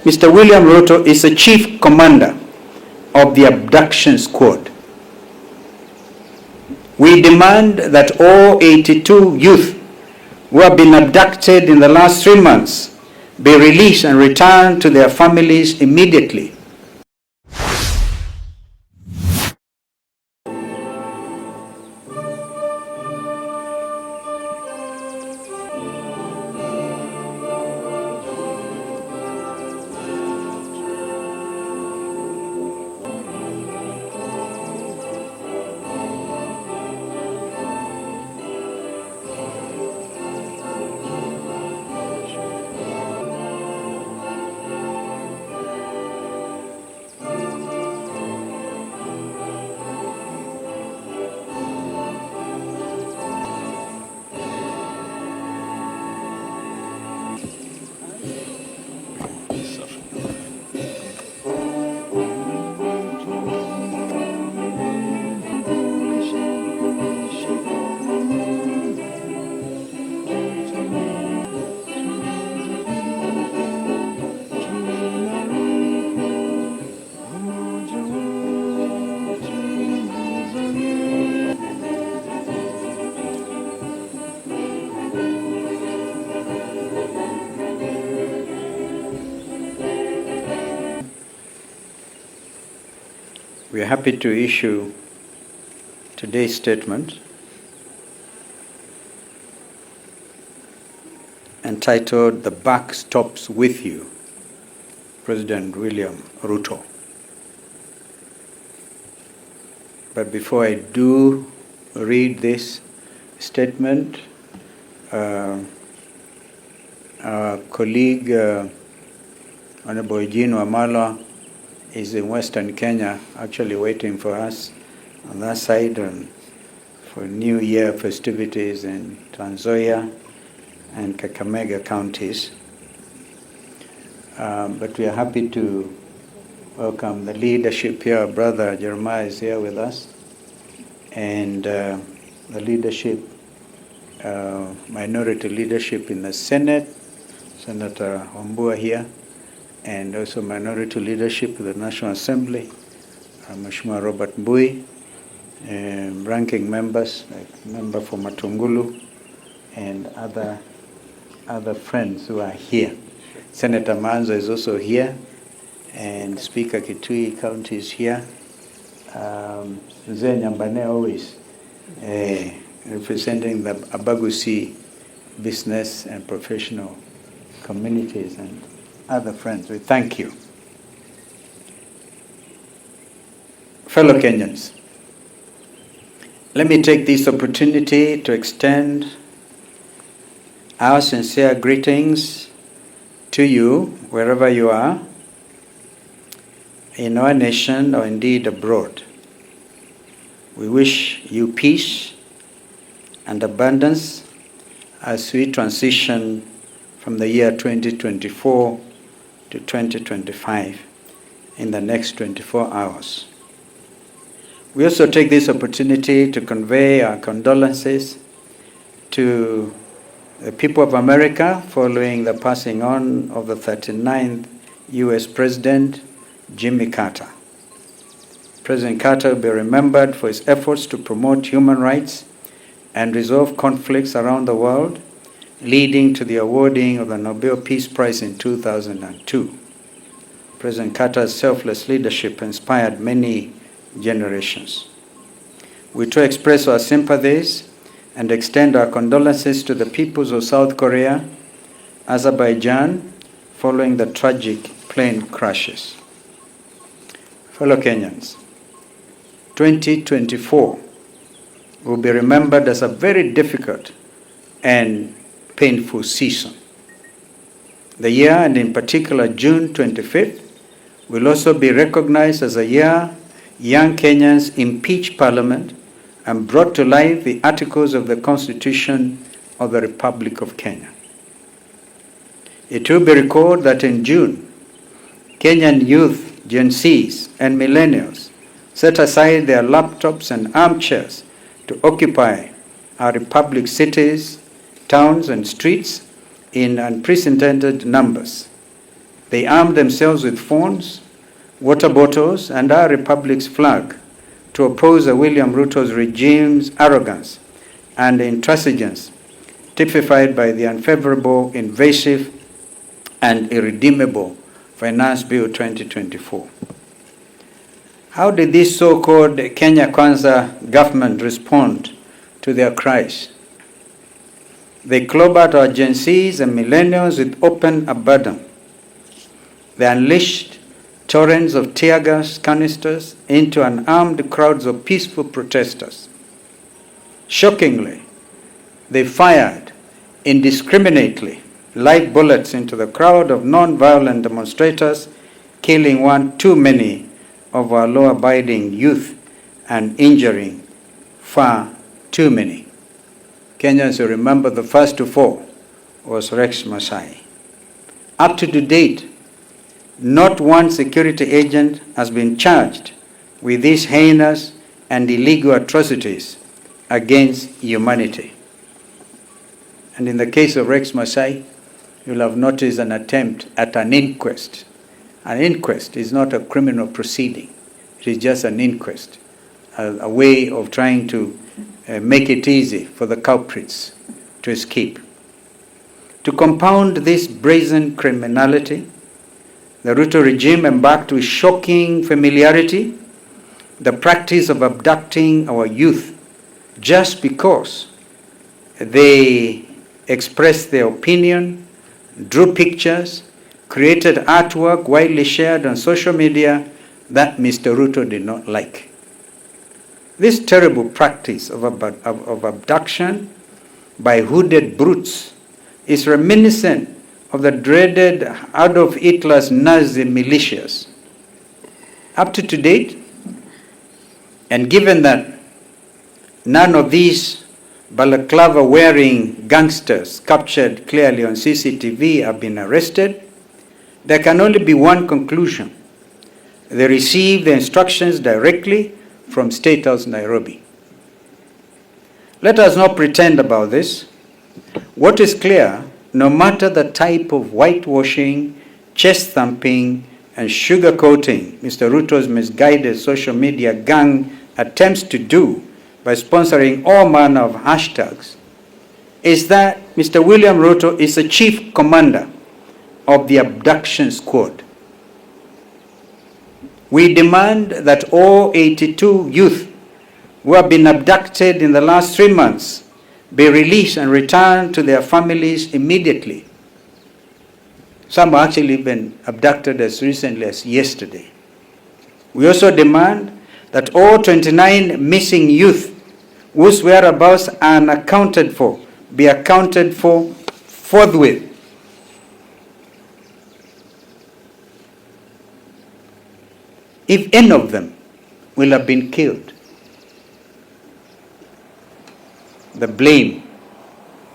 Mr. William Ruto is the chief commander of the abduction squad. We demand that all 82 youth who have been abducted in the last 3 months be released and returned to their families immediately. We are happy to issue today's statement entitled, "The Buck Stops With You, President William Ruto." But before I do read this statement, our colleague, Honorable Eugene Wamalwa, is in Western Kenya, actually waiting for us on that side for New Year festivities in Trans Nzoia and Kakamega counties. But we are happy to welcome the leadership here. Our brother Jeremiah is here with us, and the leadership, minority leadership in the Senate, Senator Wambua here, and also minority leadership in the National Assembly, Mheshimiwa Robert Mbui, ranking members like member for Matungulu, and other friends who are here. Senator Manzo is also here, and Speaker Kitui County is here. Mzee Nyambane always representing the Abagusi business and professional communities and other friends. We thank you. Fellow Kenyans, let me take this opportunity to extend our sincere greetings to you wherever you are, in our nation or indeed abroad. We wish you peace and abundance as we transition from the year 2024 to 2025 in the next 24 hours. We also take this opportunity to convey our condolences to the people of America following the passing on of the 39th U.S. President, Jimmy Carter. President Carter will be remembered for his efforts to promote human rights and resolve conflicts around the world, leading to the awarding of the Nobel Peace Prize in 2002. President Carter's selfless leadership inspired many generations. We too express our sympathies and extend our condolences to the peoples of South Korea, Azerbaijan, following the tragic plane crashes. Fellow Kenyans, 2024 will be remembered as a very difficult and painful season. The year, and in particular June 25th, will also be recognized as a year young Kenyans impeached Parliament and brought to life the articles of the Constitution of the Republic of Kenya. It will be recalled that in June, Kenyan youth, Gen Zs, and millennials set aside their laptops and armchairs to occupy our Republic's cities, towns, and streets in unprecedented numbers. They armed themselves with phones, water bottles, and our republic's flag to oppose William Ruto's regime's arrogance and intransigence, typified by the unfavorable, invasive, and irredeemable Finance Bill 2024. How did this so-called Kenya Kwanza government respond to their cries? They clobbered our Gen Zs and millennials with open abandon. They unleashed torrents of tear gas canisters into unarmed crowds of peaceful protesters. Shockingly, they fired indiscriminately live bullets into the crowd of non-violent demonstrators, killing one too many of our law-abiding youth and injuring far too many. Kenyans who remember the first to fall was Rex Masai. Up to date, not one security agent has been charged with these heinous and illegal atrocities against humanity. And in the case of Rex Masai, you'll have noticed an attempt at an inquest. An inquest is not a criminal proceeding. It is just an inquest, a way of trying to make it easy for the culprits to escape. To compound this brazen criminality, the Ruto regime embarked with shocking familiarity the practice of abducting our youth just because they expressed their opinion, drew pictures, created artwork widely shared on social media that Mr. Ruto did not like. This terrible practice of abduction by hooded brutes is reminiscent of the dreaded Adolf Hitler's Nazi militias. Up to date, and given that none of these balaclava-wearing gangsters captured clearly on CCTV have been arrested, there can only be one conclusion. They received the instructions directly from State House Nairobi. Let us not pretend about this. What is clear, no matter the type of whitewashing, chest-thumping, and sugarcoating Mr. Ruto's misguided social media gang attempts to do by sponsoring all manner of hashtags, is that Mr. William Ruto is the chief commander of the abduction squad. We demand that all 82 youth who have been abducted in the last 3 months be released and returned to their families immediately. Some have actually been abducted as recently as yesterday. We also demand that all 29 missing youth whose whereabouts are unaccounted for be accounted for forthwith. If any of them will have been killed, the blame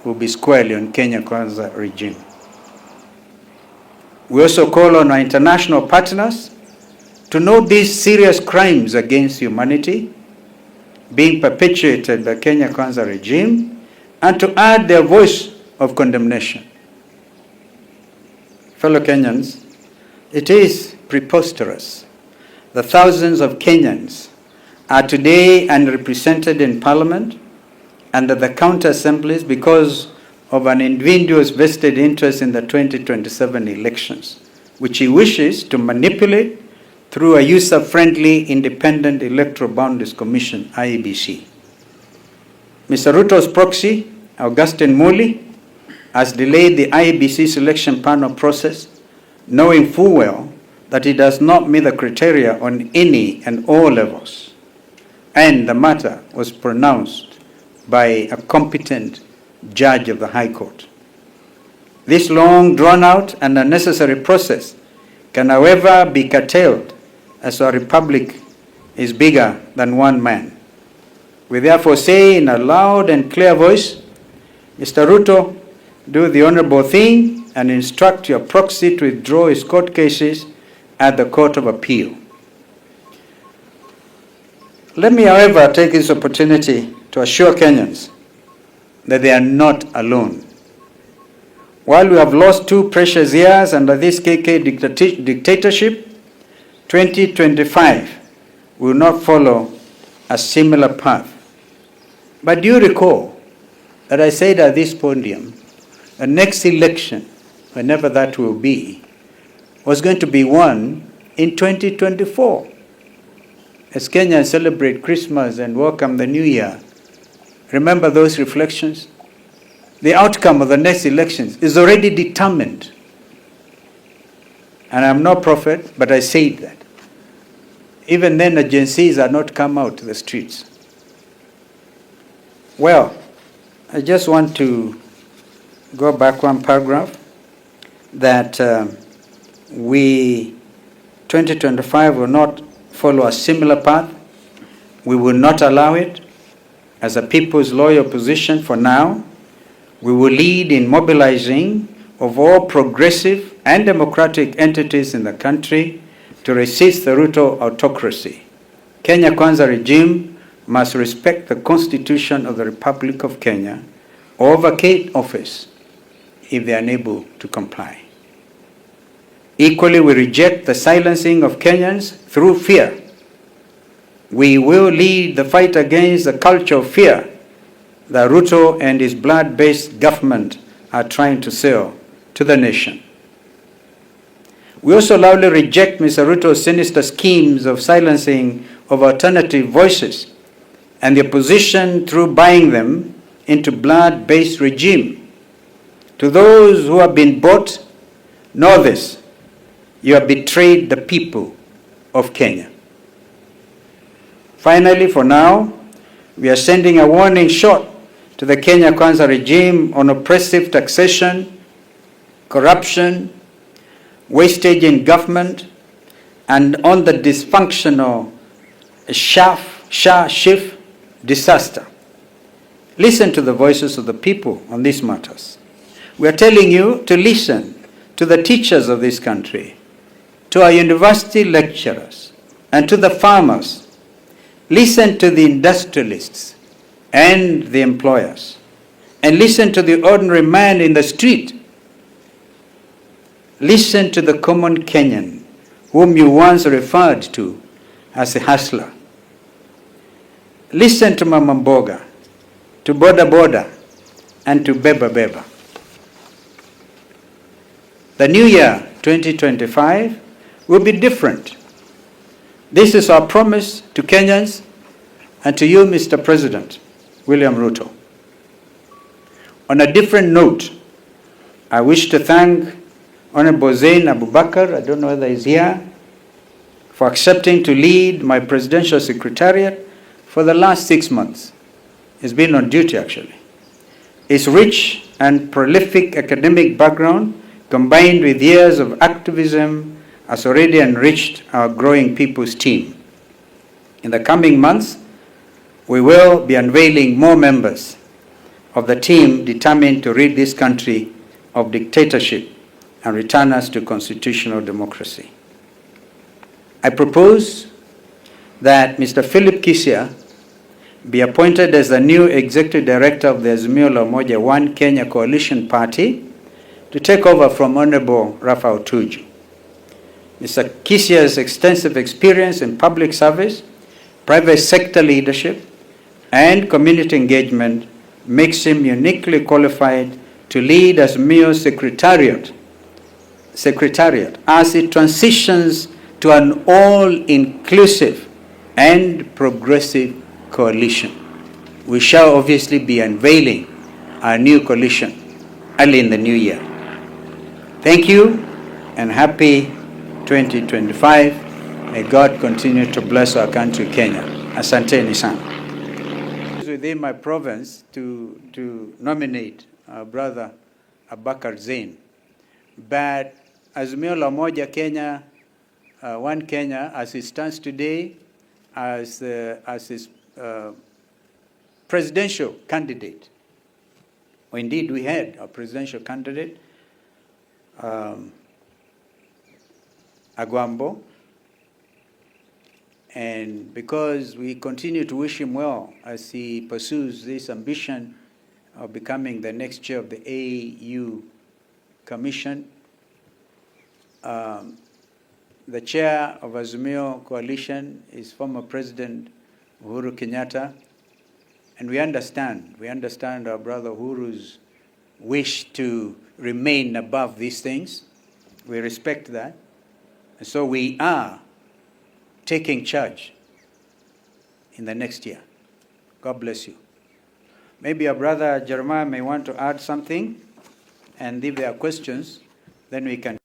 will be squarely on Kenya Kwanza regime. We also call on our international partners to note these serious crimes against humanity being perpetuated by Kenya Kwanza regime and to add their voice of condemnation. Fellow Kenyans, it is preposterous. The thousands of Kenyans are today unrepresented in Parliament and at the county assemblies because of an individual's vested interest in the 2027 elections, which he wishes to manipulate through a user-friendly Independent Electoral Boundaries Commission, IEBC. Mr. Ruto's proxy, Augustine Muli, has delayed the IEBC selection panel process, knowing full well that it does not meet the criteria on any and all levels, and the matter was pronounced by a competent judge of the High Court. This long, drawn-out and unnecessary process can, however, be curtailed as our republic is bigger than one man. We therefore say in a loud and clear voice, Mr. Ruto, do the honorable thing and instruct your proxy to withdraw his court cases at the Court of Appeal. Let me, however, take this opportunity to assure Kenyans that they are not alone. While we have lost 2 precious years under this KK dictatorship, 2025 will not follow a similar path. But do you recall that I said at this podium, the next election, whenever that will be, was going to be won in 2024. As Kenyans celebrate Christmas and welcome the new year, remember those reflections? The outcome of the next elections is already determined. And I'm no prophet, but I said that. Even then, agencies are not come out to the streets. Well, I just want to go back one paragraph that 2025 will not follow a similar path. We will not allow it. As a people's loyal position for now, we will lead in mobilizing of all progressive and democratic entities in the country to resist the Ruto autocracy. Kenya Kwanza regime must respect the Constitution of the Republic of Kenya or vacate office if they are unable to comply. Equally, we reject the silencing of Kenyans through fear. We will lead the fight against the culture of fear that Ruto and his blood-based government are trying to sell to the nation. We also loudly reject Mr. Ruto's sinister schemes of silencing of alternative voices and the opposition through buying them into blood-based regime. To those who have been bought, know this: you have betrayed the people of Kenya. Finally, for now, we are sending a warning shot to the Kenya Kwanza regime on oppressive taxation, corruption, wastage in government, and on the dysfunctional Shah-Shif disaster. Listen to the voices of the people on these matters. We are telling you to listen to the teachers of this country, to our university lecturers, and to the farmers. Listen to the industrialists and the employers, and listen to the ordinary man in the street. Listen to the common Kenyan, whom you once referred to as a hustler. Listen to Mama Mboga, to Boda Boda, and to Beba Beba. The new year, 2025, will be different. This is our promise to Kenyans and to you, Mr. President William Ruto. On a different note, I wish to thank Honorable Zain Abubakar, I don't know whether he's here, for accepting to lead my presidential secretariat for the last 6 months. He's been on duty, actually. His rich and prolific academic background, combined with years of activism, has already enriched our growing people's team. In the coming months, we will be unveiling more members of the team determined to rid this country of dictatorship and return us to constitutional democracy. I propose that Mr. Philip Kisia be appointed as the new Executive Director of the Azimio la Umoja One Kenya Coalition Party to take over from Honorable Raphael Tuju. Mr. Kisia's extensive experience in public service, private sector leadership, and community engagement makes him uniquely qualified to lead Azimio's secretariat as it transitions to an all-inclusive and progressive coalition. We shall obviously be unveiling our new coalition early in the new year. Thank you and happy 2025. May God continue to bless our country, Kenya. Asanteni sana. Within my province to nominate our brother Abubakar Zain. But Azimio la Umoja Kenya, One Kenya, as it stands today, as his presidential candidate, or indeed we had a presidential candidate, Agwambo, and because we continue to wish him well as he pursues this ambition of becoming the next chair of the AU Commission. The chair of Azimio Coalition is former President Uhuru Kenyatta, and we understand our brother Uhuru's wish to remain above these things. We respect that. And so we are taking charge in the next year. God bless you. Maybe our brother Jeremiah may want to add something, and if there are questions, then we can